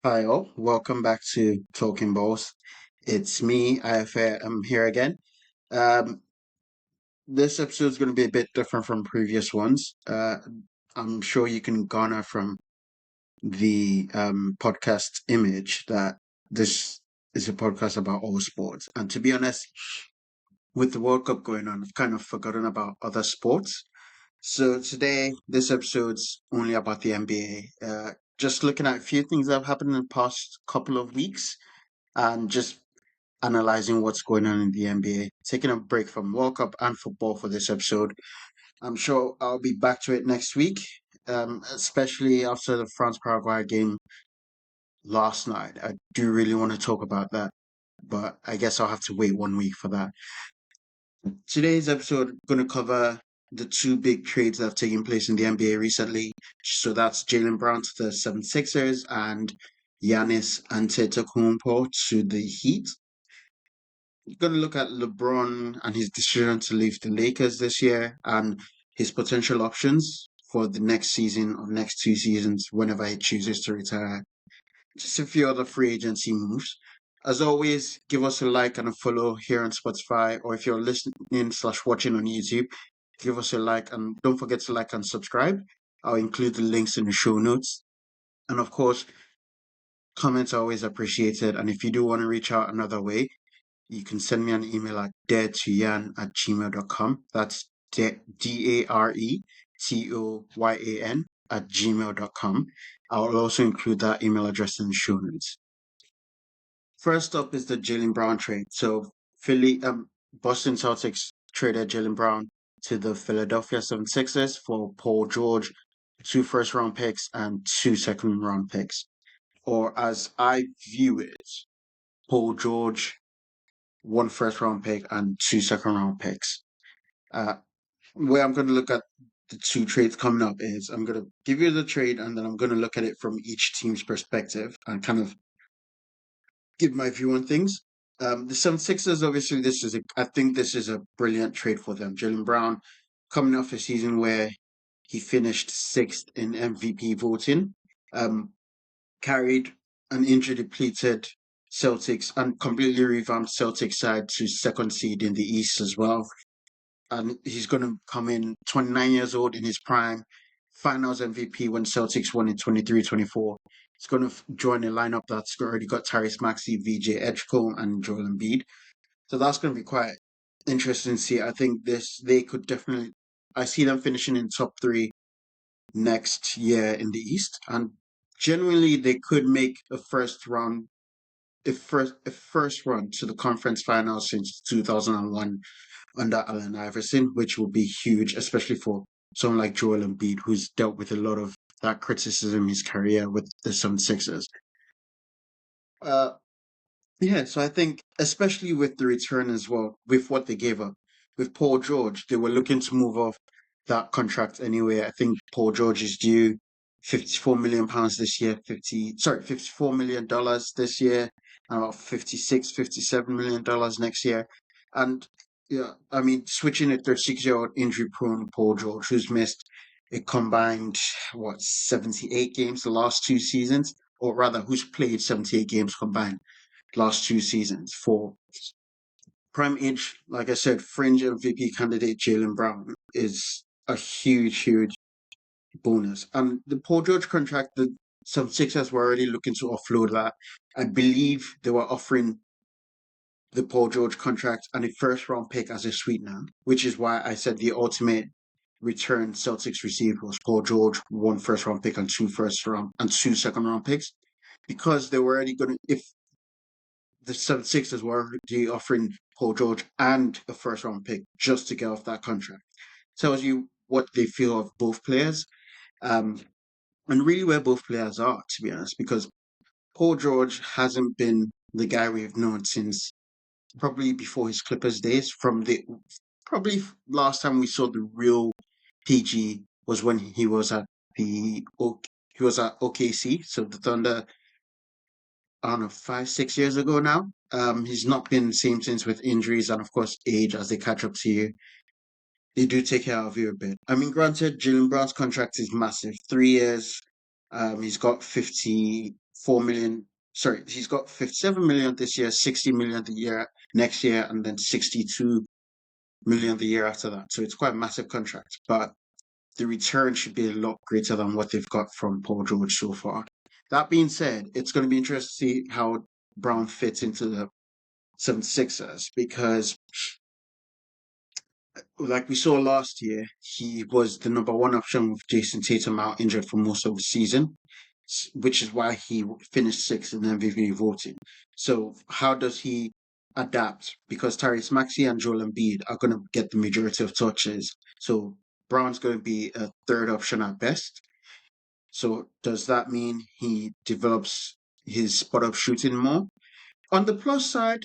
Hi all, welcome back to Talking Balls. It's me, IFA. I'm here again. Um, this episode is going to be a bit different from previous ones. I'm sure you can garner from the podcast image that this is a podcast about all sports. And to be honest, with the World Cup going on, I've kind of forgotten about other sports. So today, this episode's only about the NBA. Just looking at a few things that have happened in the past couple of weeks and just analyzing what's going on in the NBA, taking a break from World Cup and football for this episode. I'm sure I'll be back to it next week, especially after the France Paraguay game last night. I do really want to talk about that, but I guess I'll have to wait 1 week for that. Today's episode going to cover the two big trades that have taken place in the NBA recently. So that's Jaylen Brown to the 76ers and Giannis Antetokounmpo to the Heat. You're going to look at LeBron and his decision to leave the Lakers this year and his potential options for the next season or next 2 seasons whenever he chooses to retire. Just a few other free agency moves. As always, give us a like and a follow here on Spotify, or if you're listening/watching on YouTube, give us a like and don't forget to like and subscribe. I'll include the links in the show notes. And of course, comments are always appreciated. And if you do want to reach out another way, you can send me an email at daretoyan@gmail.com. That's DARETOYAN@gmail.com. I'll also include that email address in the show notes. First up is the Jaylen Brown trade. So Boston Celtics traded Jaylen Brown to the Philadelphia 76ers for Paul George, two first round picks and two second round picks. Or as I view it, Paul George, one first round pick and two second round picks. Where I'm going to look at the two trades coming up is I'm going to give you the trade and then I'm going to look at it from each team's perspective and kind of give my view on things. The 76ers, obviously, I think this is a brilliant trade for them. Jaylen Brown coming off a season where he finished sixth in MVP voting, um, carried an injury depleted Celtics and completely revamped Celtics side to second seed in the East as well. And he's going to come in 29 years old in his prime, finals MVP when Celtics won in 23-24. He's going to join a lineup that's already got Tyrese Maxey, VJ Edgecombe, and Joel Embiid. So that's going to be quite interesting to see. I think they could definitely, I see them finishing in top three next year in the East. And genuinely, they could make a first run to the conference finals since 2001 under Allen Iverson, which will be huge, especially for someone like Joel Embiid, who's dealt with a lot of that criticism in his career with the 76ers. Uh, yeah, so I think, especially with the return as well, with what they gave up, with Paul George, they were looking to move off that contract anyway. I think Paul George is due £54 million this year, $54 million this year, and about $57 million next year. And yeah, I mean, switching a 36-year-old injury-prone Paul George, who's missed a combined 78 games the last 2 seasons, or rather, who's played 78 games combined last 2 seasons for prime age, like I said, fringe MVP candidate Jaylen Brown is a huge, huge bonus. And the Paul George contract, some Sixers were already looking to offload that. I believe they were offering the Paul George contract and a first round pick as a sweetener, which is why I said the ultimate return Celtics received was Paul George, one first round pick and two second round picks. Because they were already gonna if the 76ers were already offering Paul George and a first round pick just to get off that contract. Tells you what they feel of both players. And really where both players are, to be honest, because Paul George hasn't been the guy we've known since probably before his Clippers days. Probably last time we saw the real PG was when he was at OKC, so the Thunder. I don't know, 5, 6 years ago now. He's not been the same since with injuries and of course age as they catch up to you. They do take care of you a bit. I mean, granted, Jaylen Brown's contract is massive, 3 years. He's got 4 million. Sorry, he's got 57 million this year, 60 million the year next year, and then 62 million the year after that. So it's quite a massive contract, but the return should be a lot greater than what they've got from Paul George so far. That being said, it's going to be interesting to see how Brown fits into the 76ers because, like we saw last year, he was the number one option with Jason Tatum out injured for most of the season, which is why he finished sixth in the MVP voting. So, how does he adapt? Because Tyrese Maxey and Joel Embiid are going to get the majority of touches. So, Brown's going to be a third option at best. So, does that mean he develops his spot up shooting more? On the plus side,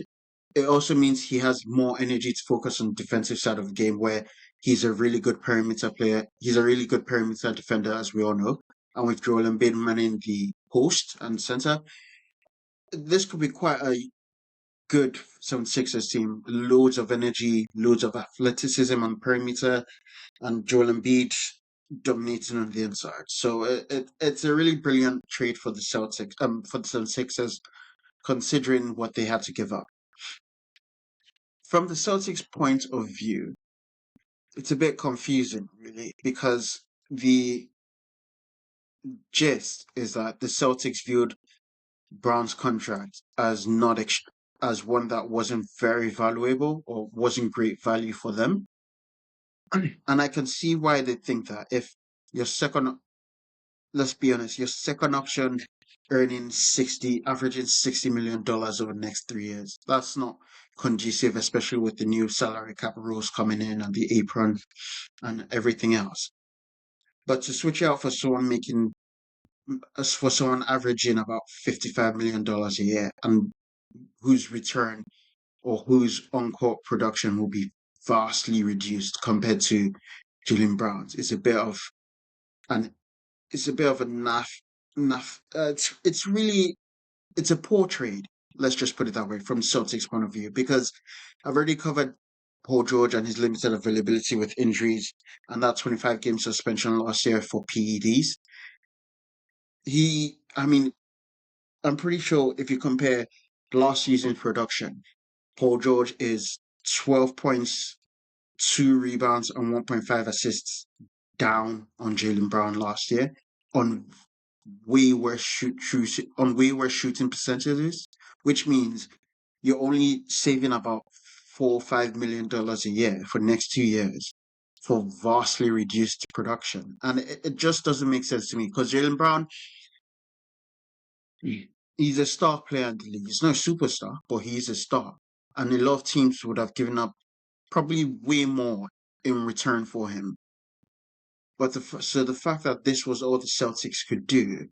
it also means he has more energy to focus on the defensive side of the game where he's a really good perimeter player. He's a really good perimeter defender, as we all know. And with Joel Embiid manning the post and center, this could be quite a good 76ers team. Loads of energy, loads of athleticism on perimeter, and Joel Embiid dominating on the inside. So it's a really brilliant trade for the Celtics, for the 76ers, considering what they had to give up. From the Celtics' point of view, it's a bit confusing, really, because the gist is that the Celtics viewed Brown's contract as not as one that wasn't very valuable or wasn't great value for them. And I can see why they think that. If your second, let's be honest, your second option earning averaging $60 million over the next 3 years, that's not conducive, especially with the new salary cap rules coming in and the apron and everything else. But to switch out for someone averaging about $55 million a year and whose return or whose on-court production will be vastly reduced compared to Jaylen Brown's, it's a bit of a naff. It's a poor trade. Let's just put it that way from Celtics' point of view, because I've already covered Paul George and his limited availability with injuries and that 25-game suspension last year for PEDs. I'm pretty sure if you compare last season's production, Paul George is 12 points, 2 rebounds, and 1.5 assists down on Jaylen Brown last year on way worse shooting percentages, which means you're only saving about $4 or $5 million a year for next 2 years for vastly reduced production. And it just doesn't make sense to me because Jaylen Brown, he's a star player in the league. He's no superstar, but he's a star. And a lot of teams would have given up probably way more in return for him. But so the fact that this was all the Celtics could do,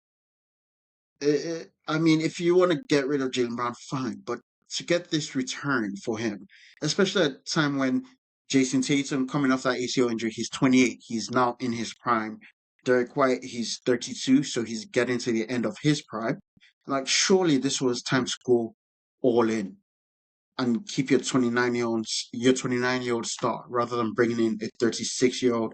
if you want to get rid of Jaylen Brown, fine. But to get this return for him, especially at a time when Jason Tatum coming off that ACL injury, he's 28, he's now in his prime. Derek White, he's 32, so he's getting to the end of his prime. Like, surely this was time to go all in and keep your 29-year-old star rather than bringing in a 36-year-old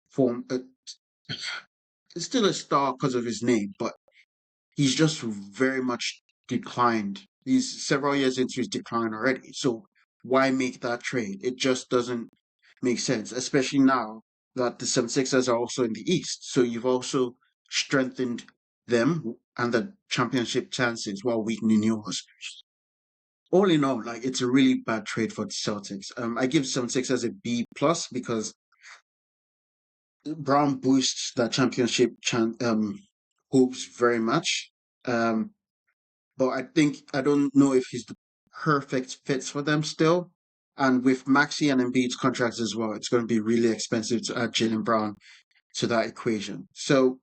form. It's still a star because of his name, but he's just very much declined. He's several years into his decline already. So why make that trade? It just doesn't make sense, especially now that the 76ers are also in the East. So you've also strengthened them and the championship chances while weakening yours. All in all, like, it's a really bad trade for the Celtics. I give 76ers a B plus because Brown boosts that championship hopes very much. But I don't know if he's the perfect fit for them still. And with Maxey and Embiid's contracts as well, it's going to be really expensive to add Jaylen Brown to that equation. So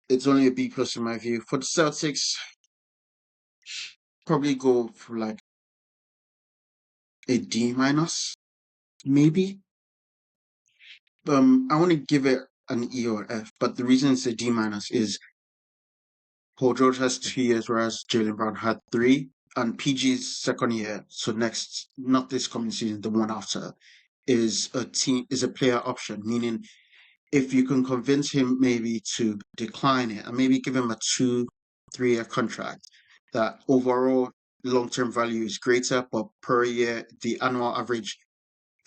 it's only a B plus in my view. For the Celtics, probably go for like a D minus, maybe. I want to give it an E or F, but the reason it's a D minus is Paul George has 2 years, whereas Jaylen Brown had 3. And PG's second year, so not this coming season, the one after, is a player option, meaning if you can convince him maybe to decline it and maybe give him a 2 3-year contract, that overall long-term value is greater, but per year, the annual average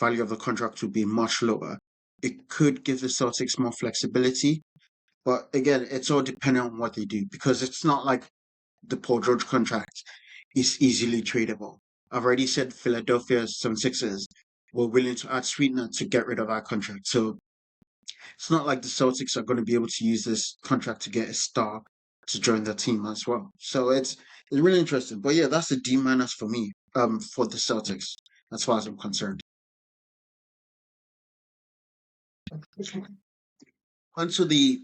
value of the contract would be much lower. It could give the Celtics more flexibility, but again, it's all dependent on what they do because it's not like the Paul George contract is easily tradable. I've already said Philadelphia 76ers were willing to add sweetener to get rid of our contract. So it's not like the Celtics are going to be able to use this contract to get a star to join their team as well. So it's really interesting. But yeah, that's a D minus for me, for the Celtics, as far as I'm concerned. Onto the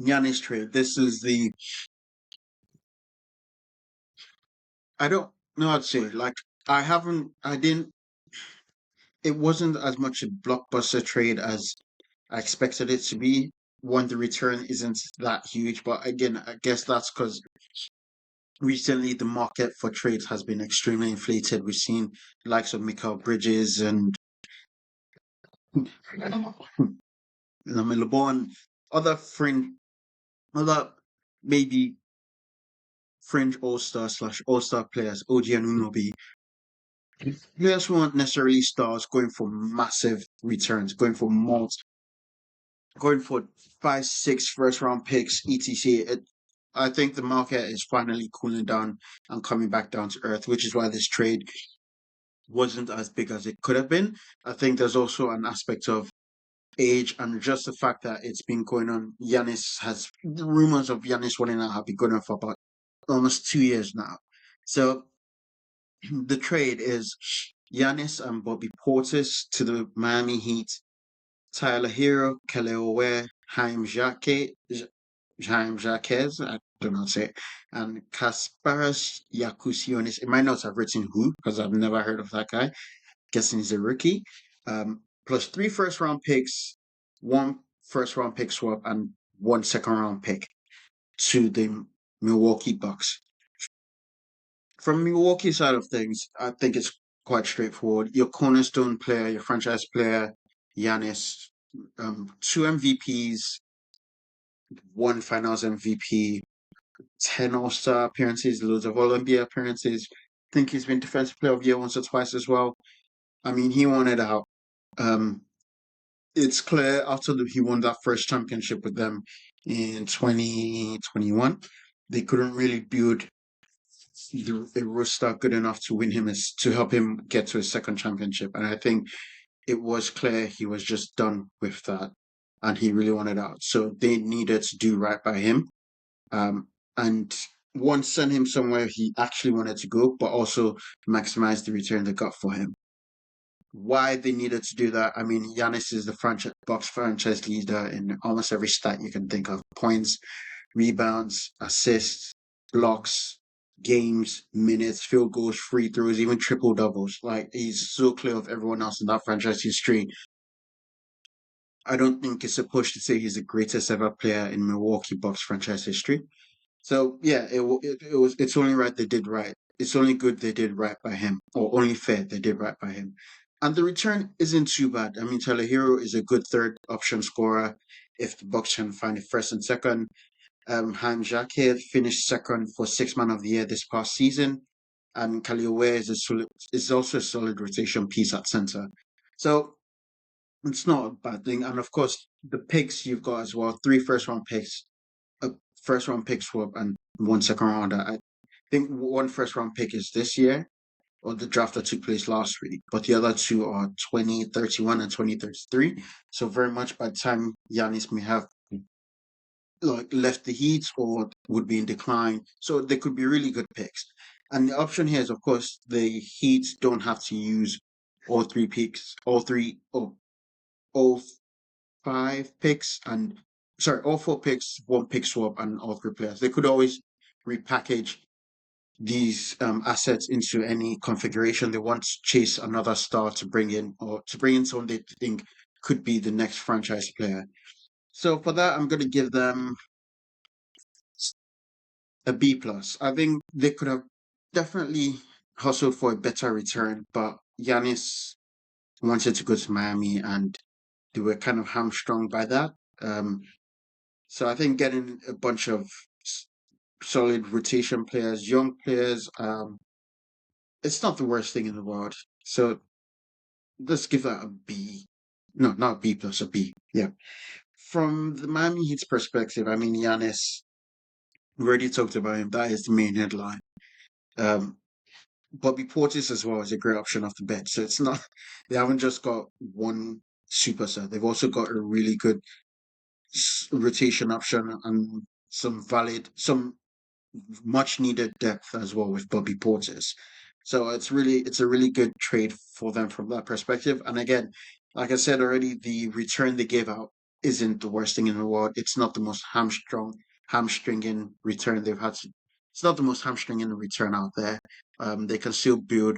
Giannis trade. This is the I don't know how to say it. Like I didn't it wasn't as much a blockbuster trade as I expected it to be. One, the return isn't that huge, but again, I guess that's because recently the market for trades has been extremely inflated. We've seen the likes of Michael Bridges and Lamelo Ball and other other maybe fringe all-star slash all-star players, OG Anunoby, players who aren't necessarily stars going for massive returns, going for 5, 6 first round picks, etc. I think the market is finally cooling down and coming back down to earth, which is why this trade wasn't as big as it could have been. I think there's also an aspect of age and just the fact that it's been going on. The rumors of Giannis wanting out have been going on for about almost 2 years now. So the trade is Giannis and Bobby Portis to the Miami Heat, Tyler Hero, Kelly Owe, Jaime Jaquez, I don't know how to say it, and Kasparas Yakusionis. It might not have written who, because I've never heard of that guy. Guessing he's a rookie. Plus 3 first round picks, 1 first round pick swap, and 1 second round pick to the Milwaukee Bucks. From Milwaukee side of things, I think it's quite straightforward. Your cornerstone player, your franchise player, Giannis, 2 MVPs, 1 Finals MVP, 10 All Star appearances, loads of All NBA appearances. I think he's been Defensive Player of the Year once or twice as well. I mean, he wanted out. Um, it's clear after he won that first championship with them in 2021, they couldn't really build a roster good enough to win him to help him get to his second championship. And I think it was clear he was just done with that and he really wanted out. So they needed to do right by him. And one, send him somewhere he actually wanted to go, but also maximize the return they got for him. Why they needed to do that? I mean, Giannis is the Bucks franchise leader in almost every stat you can think of: points, rebounds, assists, blocks, games, minutes, field goals, free throws, even triple doubles. Like, he's so clear of everyone else in that franchise history. I don't think it's a push to say he's the greatest ever player in Milwaukee Bucks franchise history. So yeah, it's only right they did right. It's only good they did right by him, or only fair they did right by him. And the return isn't too bad. I mean, Tyler Hero is a good third option scorer if the Bucks can find a first and second. Jaime Jaquez finished second for Sixth Man of the Year this past season, and Kaliwe is also a solid rotation piece at center. So it's not a bad thing. And of course, the picks you've got as well: 3 first round picks, a first round pick swap, and 1 second rounder. I think 1 first round pick is this year, or the draft that took place last week, but the other 2 are 2031 and 2033. So very much by the time Giannis may have left the Heat or would be in decline. So they could be really good picks. And the option here is, of course, the Heat don't have to use all 3 picks, all 5 picks, and sorry, all 4 picks, 1 pick swap, and all 3 players. They could always repackage these assets into any configuration they want to chase another star to bring in, or to bring in someone they think could be the next franchise player. So for that, I'm going to give them a B plus. I think they could have definitely hustled for a better return, but Giannis wanted to go to Miami, and they were kind of hamstrung by that. So I think getting a bunch of solid rotation players, young players. It's not the worst thing in the world. So let's give that a B. No, not B plus, a B. Yeah. From the Miami Heat's perspective, I mean, Giannis, we already talked about him. That is the main headline. Um, Bobby Portis as well is a great option off the bench. So it's not, they haven't just got one superstar. They've also got a really good rotation option and some much needed depth as well with Bobby Portis. So it's a really good trade for them from that perspective. And again, like I said already, the return they gave out isn't the worst thing in the world. It's not the most hamstringing return they've had. It's not the most hamstringing return out there. They can still build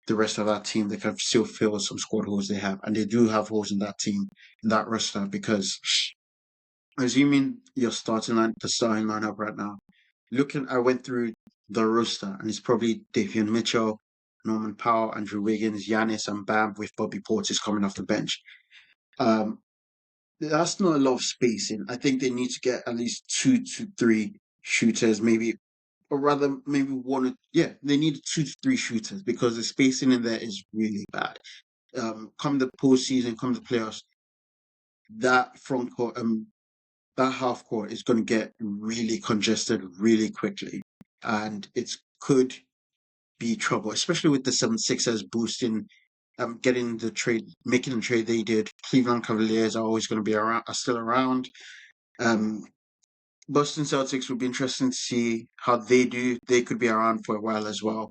the rest of that team. They can still fill some squad holes they have, and they do have holes in that team, in that roster, because assuming you're the starting lineup right now, I went through the roster, and it's probably Davion Mitchell, Norman Powell, Andrew Wiggins, Giannis, and Bam with Bobby Portis coming off the bench. Um, that's not a lot of spacing. I think they need to get at least 2 to 3 shooters, maybe, or rather, maybe one. Yeah, they need 2 to 3 shooters because the spacing in there is really bad. Come the postseason, come the playoffs, that front court, that half court is going to get really congested really quickly, and it could be trouble, especially with the 76ers boosting, getting the trade, making the trade they did. Cleveland Cavaliers are always going to be around, are still around. Um, Boston Celtics would be interesting to see how they do. They could be around for a while as well.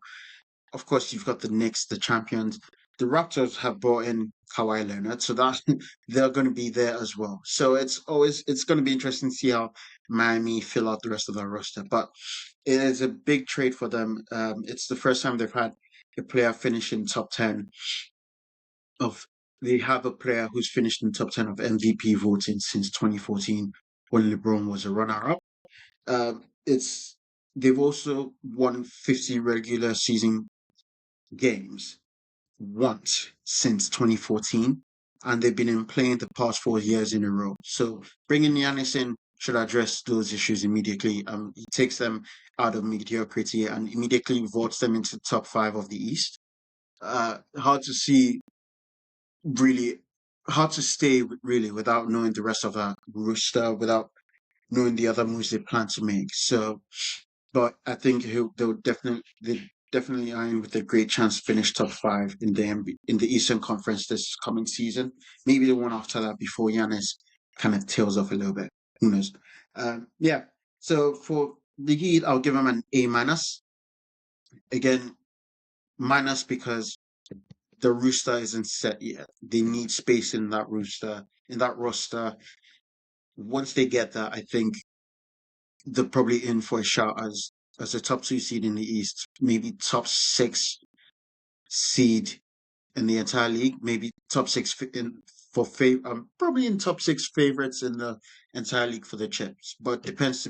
Of course, you've got the Knicks, the champions. The Raptors have brought in Kawhi Leonard, so that they're going to be there as well. So it's going to be interesting to see how Miami fill out the rest of their roster. But it is a big trade for them. It's the first time they've had a player finish in top 10 of. They have a player who's finished in top 10 of MVP voting since 2014 when LeBron was a runner-up. It's they've also won 50 regular season games once since 2014, and they've been in playing the past 4 years in a row. So bringing Giannis in should address those issues immediately. He takes them out of mediocrity and immediately votes them into top 5 of the East. Hard to see, really, hard to stay really without knowing the rest of that roster, without knowing the other moves they plan to make. So, but I think they definitely are in with a great chance to finish top 5 in in the Eastern Conference this coming season. Maybe the one after that before Giannis kind of tails off a little bit. Who knows? Yeah. So for the Heat, I'll give them an A minus. Again, minus because the rooster isn't set yet. They need space in that rooster, in that roster. Once they get that, I think they're probably in for a shot as a top 2 seed in the East, maybe top 6 seed in the entire league, maybe top 6 in for probably in top 6 favorites in the entire league for the chips. But depends,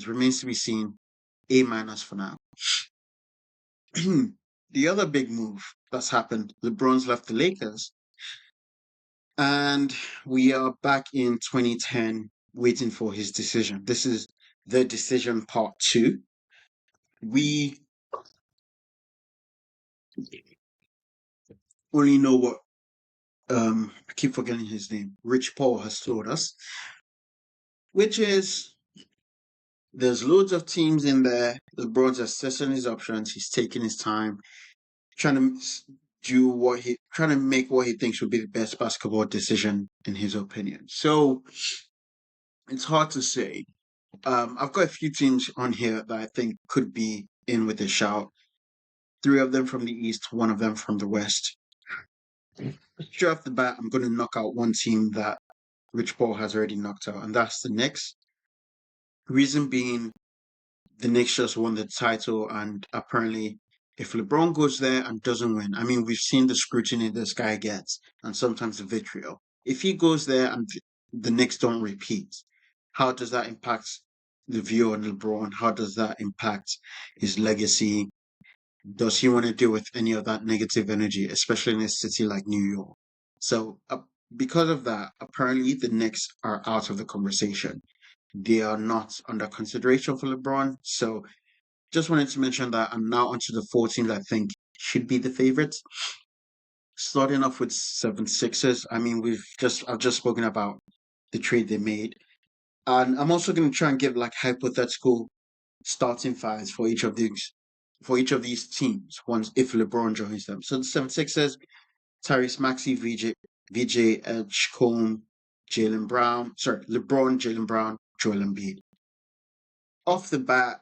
remains to be seen. A minus for now. The other big move that's happened, LeBron's left the Lakers, and we are back in 2010 waiting for his decision. This is the decision part 2. We only know what I keep forgetting his name. Rich Paul has told us, which is there's loads of teams in there. LeBron's assessing his options. He's taking his time, trying to trying to make what he thinks would be the best basketball decision in his opinion. So it's hard to say. I've got a few teams on here that I think could be in with a shout. 3 of them from the East, 1 of them from the West. Straight off the bat, I'm going to knock out one team that Rich Paul has already knocked out, and that's the Knicks. Reason being, the Knicks just won the title, and apparently, if LeBron goes there and doesn't win, I mean, we've seen the scrutiny this guy gets, and sometimes the vitriol. If he goes there and the Knicks don't repeat, how does that impact the view on LeBron? How does that impact his legacy? Does he want to deal with any of that negative energy, especially in a city like New York? So, because of that, apparently the Knicks are out of the conversation. they are not under consideration for LeBron. So just wanted to mention that. And now onto the four teams I think should be the favorites. Starting off with 76ers. I mean, I've just spoken about the trade they made. And I'm also going to try and give like hypothetical starting fives for each of these teams once if LeBron joins them. So the 76ers, Tyrese Maxey, VJ Edgecombe, Jalen Brown, sorry, LeBron, Jalen Brown, Joel Embiid. Off the bat,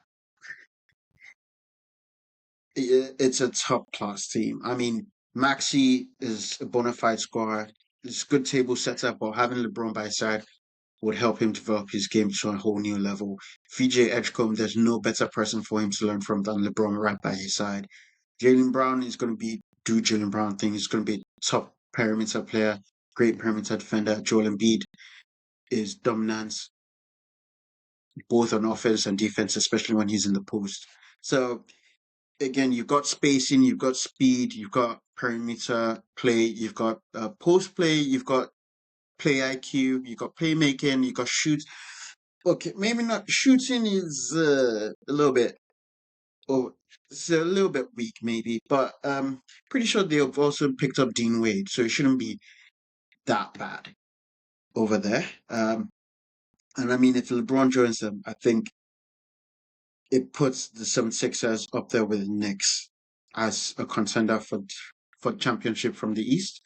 it's a top class team. I mean, Maxey is a bona fide scorer. It's a good table setup, but having LeBron by his side would help him develop his game to a whole new level. VJ Edgecombe, there's no better person for him to learn from than LeBron right by his side. Jalen Brown is going to do Jalen Brown thing. He's going to be a top perimeter player, great perimeter defender. Joel Embiid is dominance both on offense and defense, especially when he's in the post. So again, you've got spacing, you've got speed, you've got perimeter play, you've got post play, you've got play IQ, you've got playmaking, you've got shoot. Okay, maybe not shooting is a little bit, or it's a little bit weak, maybe, but pretty sure they've also picked up Dean Wade, so it shouldn't be that bad over there. And I mean, if LeBron joins them, I think it puts the 76ers up there with the Knicks as a contender for championship from the East.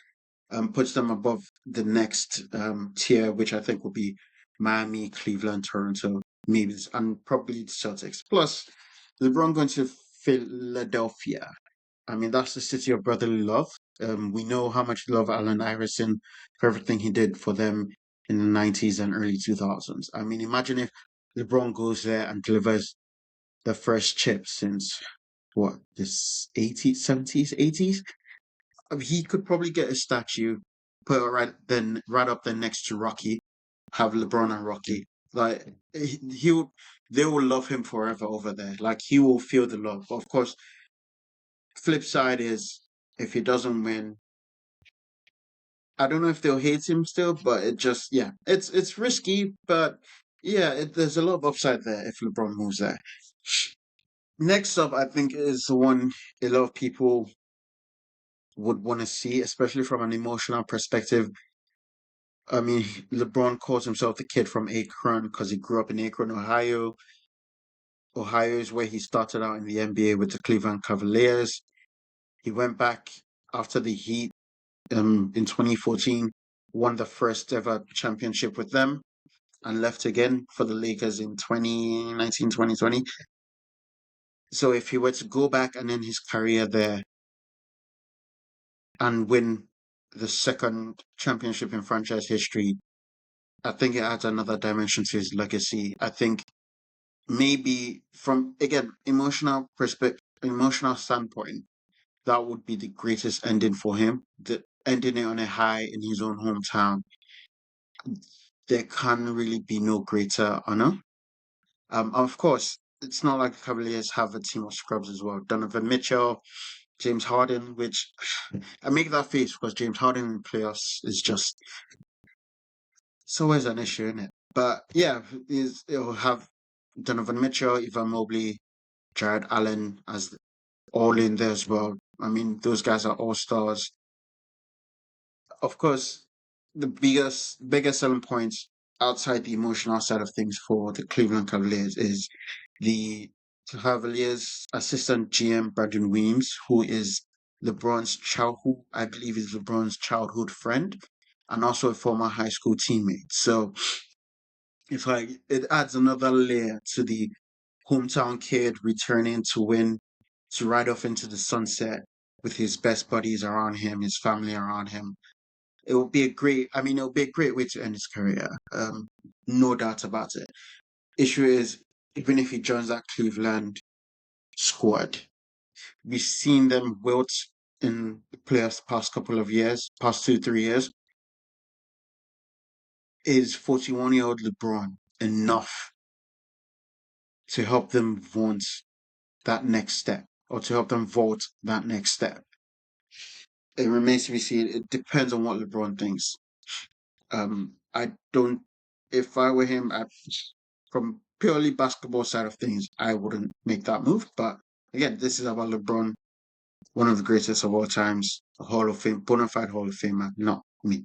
Puts them above the next tier, which I think will be Miami, Cleveland, Toronto, maybe, and probably the Celtics. Plus, LeBron going to Philadelphia. I mean, that's the city of brotherly love. We know how much we love Allen Iverson for everything he did for them in the 90s and early 2000s. I mean, imagine if LeBron goes there and delivers the first chip since what, this 80s, 70s, 80s? I mean, he could probably get a statue, put it right up there next to Rocky, have LeBron and Rocky. Like he will, they will love him forever over there. Like he will feel the love. Of course, flip side is if he doesn't win, I don't know if they'll hate him still, but it just yeah, it's risky, but yeah, there's a lot of upside there if LeBron moves there. Next up, I think is the one a lot of people would want to see, especially from an emotional perspective. I mean, LeBron calls himself the kid from Akron because he grew up in Akron, Ohio. Ohio is where he started out in the NBA with the Cleveland Cavaliers. He went back after the Heat in 2014, won the first ever championship with them, and left again for the Lakers in 2019, 2020. So if he were to go back and end his career there and win the second championship in franchise history, I think it adds another dimension to his legacy. I think maybe from again emotional standpoint, that would be the greatest ending for him. The ending it on a high in his own hometown. There can really be no greater honor. Of course, it's not like the Cavaliers have a team of scrubs as well. Donovan Mitchell, James Harden, which I make that face because James Harden in playoffs is just it's always an issue, isn't it? But yeah, it'll have Donovan Mitchell, Evan Mobley, Jared Allen as all in there as well. I mean, those guys are all stars. Of course, the biggest selling points outside the emotional side of things for the Cleveland Cavaliers is the Cavaliers assistant GM Brandon Weems, who is who I believe is LeBron's childhood friend and also a former high school teammate. So it's like it adds another layer to the hometown kid returning to win, to ride off into the sunset with his best buddies around him, his family around him. It would be it would be a great way to end his career. No doubt about it. Issue is, even if he joins that Cleveland squad, we've seen them wilt in the playoffs past couple of years, past 2, 3 years. Is 41-year-old LeBron enough to help them want that next step or to help them vote that next step? It remains to be seen. It depends on what LeBron thinks. I don't. If I were him, from purely basketball side of things, I wouldn't make that move. But again, this is about LeBron, one of the greatest of all times, a Hall of Fame, bona fide Hall of Famer, not me.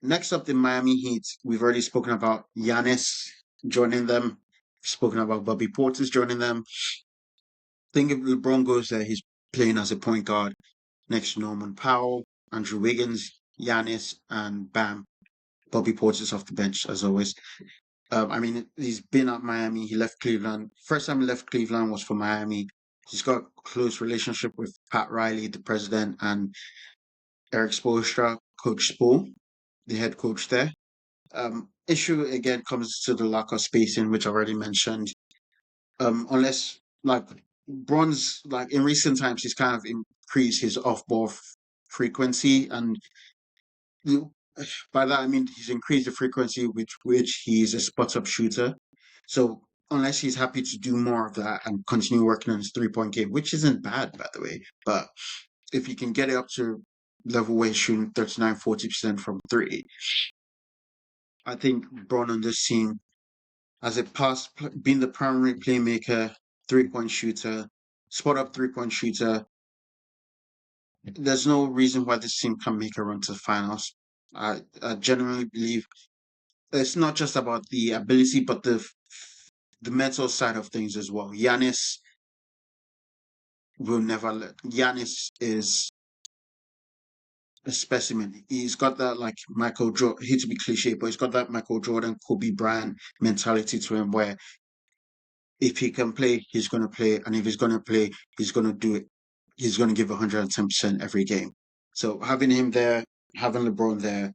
Next up, the Miami Heat. We've already spoken about Giannis joining them. We've spoken about Bobby Portis joining them. I think if LeBron goes there, he's playing as a point guard next to Norman Powell, Andrew Wiggins, Giannis, and Bam. Bobby Portis off the bench as always. I mean, he's been at Miami. He left Cleveland. First time he left Cleveland was for Miami. He's got a close relationship with Pat Riley, the president, and Eric Spoelstra, Coach Spo, the head coach there. Issue again comes to the lack of spacing, which I already mentioned. Unless like Bronze, like in recent times, he's kind of increased his off-ball frequency, and you, by that I mean he's increased the frequency with which he's a spot-up shooter. So unless he's happy to do more of that and continue working on his three-point game, which isn't bad by the way, but if you can get it up to level where he's shooting 39-40% from three, I think Bron on this team as a past being the primary playmaker, three-point shooter, spot-up three-point shooter, there's no reason why this team can make a run to the finals. I genuinely believe it's not just about the ability, but the mental side of things as well. Giannis will never let. Giannis is a specimen. He's got that like Michael Jordan. Hate to be cliche, but he's got that Michael Jordan, Kobe Bryant mentality to him, where if he can play, he's going to play, and if he's going to play, he's going to do it. He's going to give 110% every game. So having him there, having LeBron there,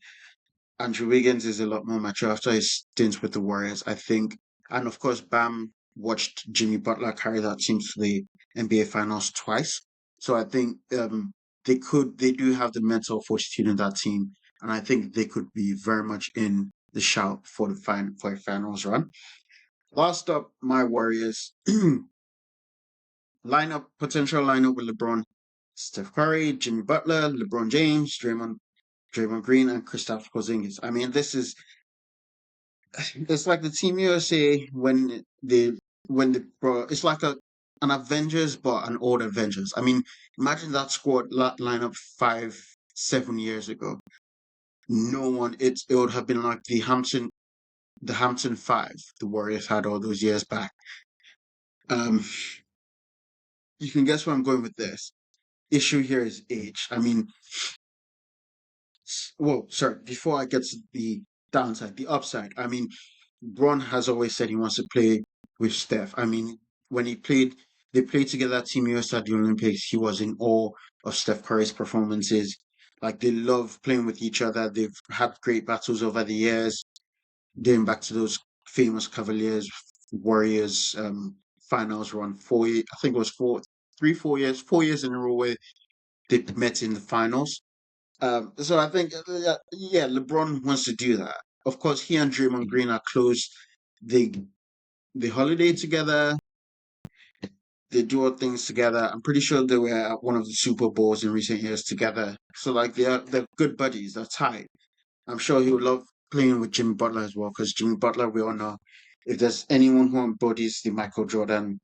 Andrew Wiggins is a lot more mature after his stint with the Warriors, I think. And of course, Bam watched Jimmy Butler carry that team to the NBA Finals twice. So I think they do have the mental fortitude in that team, and I think they could be very much in the shout for the finals run. Last up, my Warriors potential lineup with LeBron, Steph Curry, Jimmy Butler, LeBron James, Draymond Green, and Kristaps Porzingis. I mean, it's like the Team USA it's like an Avengers but an old Avengers. I mean, imagine that squad lineup 5-7 years ago. No one. It would have been like the Hampton Five the Warriors had all those years back. Um, you can guess where I'm going with this. Issue here is age. I mean, well, sorry. Before I get to the downside, the upside. I mean, Bron has always said he wants to play with Steph. I mean, when they played together at Team USA at the Olympics. He was in awe of Steph Curry's performances. Like they love playing with each other. They've had great battles over the years, dating back to those famous Cavaliers Warriors finals run. I think it was 4 years in a row where they met in the finals. So I think, yeah, LeBron wants to do that. Of course, he and Draymond Green are close. They holiday together. They do all things together. I'm pretty sure they were at one of the Super Bowls in recent years together. So like they're good buddies. They're tight. I'm sure he would love playing with Jimmy Butler as well, because Jimmy Butler, we all know, if there's anyone who embodies the Michael Jordan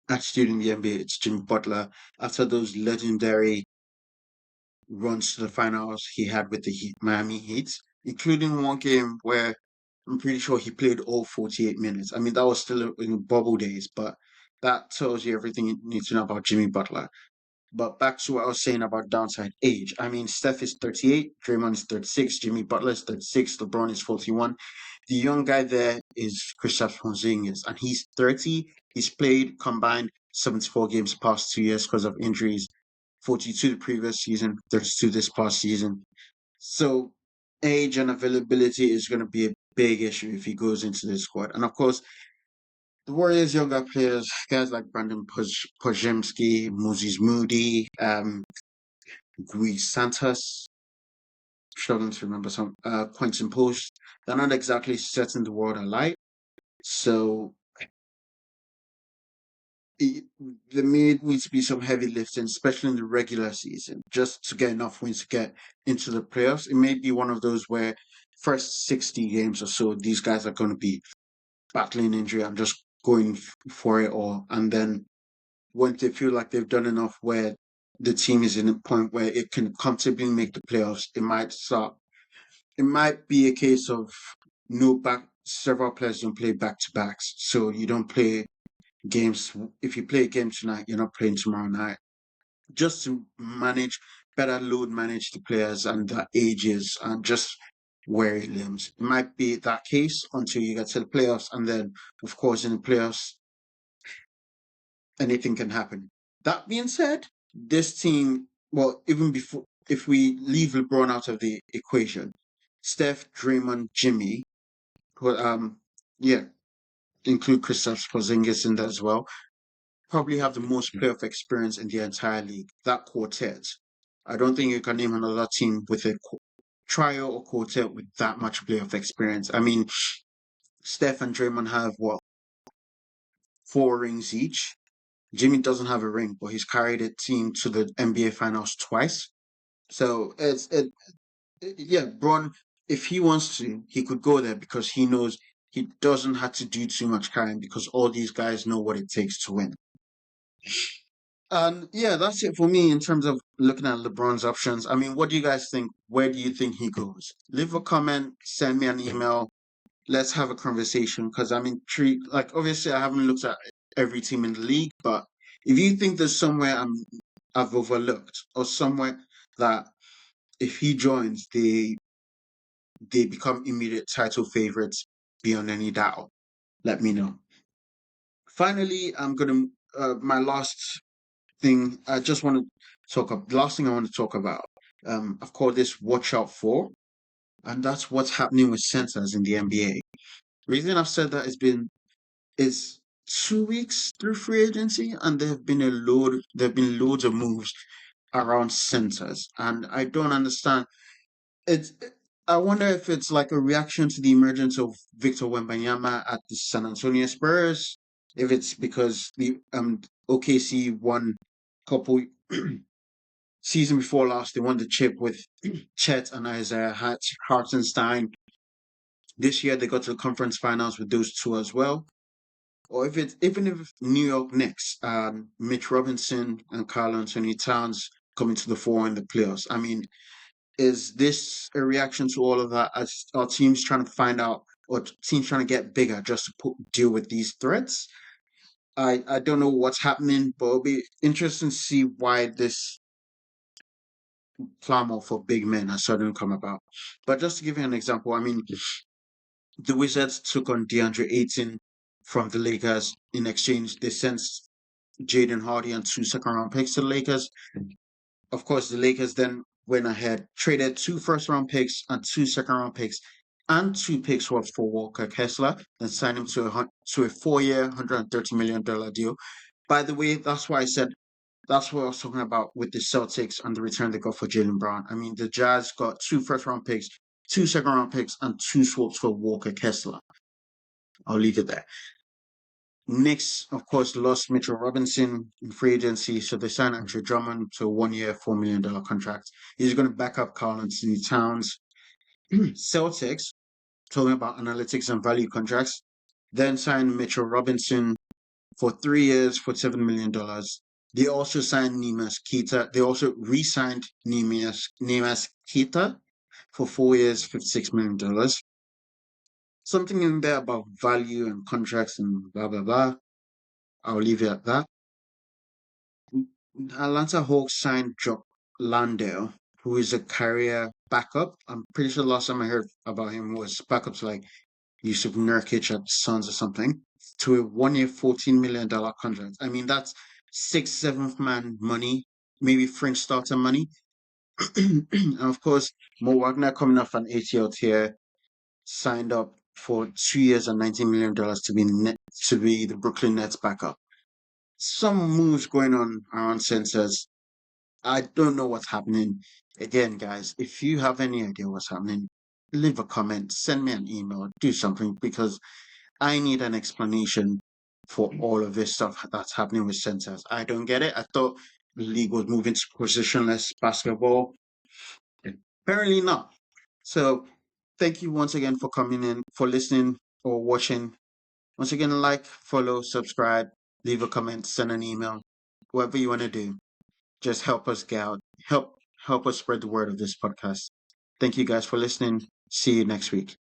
attitude in the NBA, it's Jimmy Butler. After those legendary runs to the finals he had with the Miami Heat, including one game where I'm pretty sure he played all 48 minutes. I mean, that was still in bubble days, but that tells you everything you need to know about Jimmy Butler. But back to what I was saying about downside age. I mean, Steph is 38, Draymond is 36, Jimmy Butler is 36, LeBron is 41. The young guy there is Kristaps Porzingis, and he's 30. He's played combined 74 games past 2 years because of injuries, 42 the previous season, 32 this past season. So age and availability is going to be a big issue if he goes into the squad. And of course, the Warriors' younger players, guys like Brandon Podziemski, Moses Moody, Gui Santos, struggling to remember some Quentin Post, they're not exactly setting the world alight. So there may need to be some heavy lifting, especially in the regular season, just to get enough wins to get into the playoffs. It may be one of those where first 60 games or so, these guys are going to be battling injury and just going for it all. And then when they feel like they've done enough where the team is in a point where it can comfortably make the playoffs, it might be a case of no back, several players don't play back to backs. So you don't play games. If you play a game tonight, you're not playing tomorrow night. Just to better load manage the players and their ages and just weary limbs. It might be that case until you get to the playoffs. And then, of course, in the playoffs, anything can happen. That being said, this team, well, even before, if we leave LeBron out of the equation, Steph, Draymond, Jimmy, yeah, include Kristaps Porzingis in that as well, probably have the most playoff experience in the entire league. That quartet. I don't think you can name another team with a trio or quartet with that much playoff experience. I mean, Steph and Draymond have what, 4 rings each. Jimmy doesn't have a ring, but he's carried a team to the NBA Finals twice. So yeah, Bron. If he wants to, he could go there because he knows he doesn't have to do too much carrying because all these guys know what it takes to win. And yeah, that's it for me in terms of looking at LeBron's options. I mean, what do you guys think? Where do you think he goes? Leave a comment, send me an email. Let's have a conversation because I'm intrigued. Like, obviously, I haven't looked at every team in the league, but if you think there's somewhere I've overlooked or somewhere that if he joins, they become immediate title favorites beyond any doubt, let me know. Finally, I'm gonna my last thing I just want to talk about. The last thing I want to talk about. I've called this "Watch Out For," and that's what's happening with centers in the NBA. The reason I've said that is 2 weeks through free agency, and there have been loads of moves around centers, and I don't understand. It's I wonder if it's like a reaction to the emergence of Victor Wembanyama at the San Antonio Spurs, if it's because the OKC won couple season before last, they won the chip with Chet and Isaiah Hartenstein. This year they got to the conference finals with those two as well. Or if it's even if New York Knicks, Mitch Robinson and Carl Anthony Towns coming to the fore in the playoffs. I mean, is this a reaction to all of that? As our teams trying to find out, or teams trying to get bigger just to deal with these threats? I don't know what's happening, but it'll be interesting to see why this clamor for big men has suddenly come about. But just to give you an example, I mean, the Wizards took on DeAndre Ayton from the Lakers. In exchange, they sent Jaden Hardy and 2 second-round picks to the Lakers. Of course, the Lakers then went ahead, traded 2 first-round picks and 2 second-round picks and 2 picks worth for Walker Kessler and signed him to a 4-year, $130 million deal. By the way, that's why I said that's what I was talking about with the Celtics and the return they got for Jaylen Brown. I mean, the Jazz got 2 first-round picks, 2 second-round picks, and 2 swaps for Walker Kessler. I'll leave it there. Knicks, of course, lost Mitchell Robinson in free agency, so they signed Andre Drummond to a 1-year, $4 million contract. He's going to back up Karl Anthony Towns. Celtics, talking about analytics and value contracts, then signed Mitchell Robinson for 3 years for $7 million. They also signed Neemias Queta. They also re-signed Neemias Queta for 4 years, $56 million. Something in there about value and contracts and blah, blah, blah. I'll leave it at that. Atlanta Hawks signed Jock Landale, who is a career backup. I'm pretty sure the last time I heard about him was backups like Yusuf Nurkic at Suns or something, to a 1-year, $14 million contract. I mean, that's sixth, seventh man money, maybe fringe starter money. And of course, Mo Wagner coming off an ATL tier, signed up for 2 years and $19 million to be the Brooklyn Nets backup. Some moves going on around centers. I don't know what's happening. Again, guys, if you have any idea what's happening, leave a comment, send me an email, do something because I need an explanation for all of this stuff that's happening with centers. I don't get it. I thought the league was moving to positionless basketball. Apparently not. So thank you once again for coming in, for listening or watching. Once again, like, follow, subscribe, leave a comment, send an email, whatever you want to do. Just help us get out. Help us spread the word of this podcast. Thank you guys for listening. See you next week.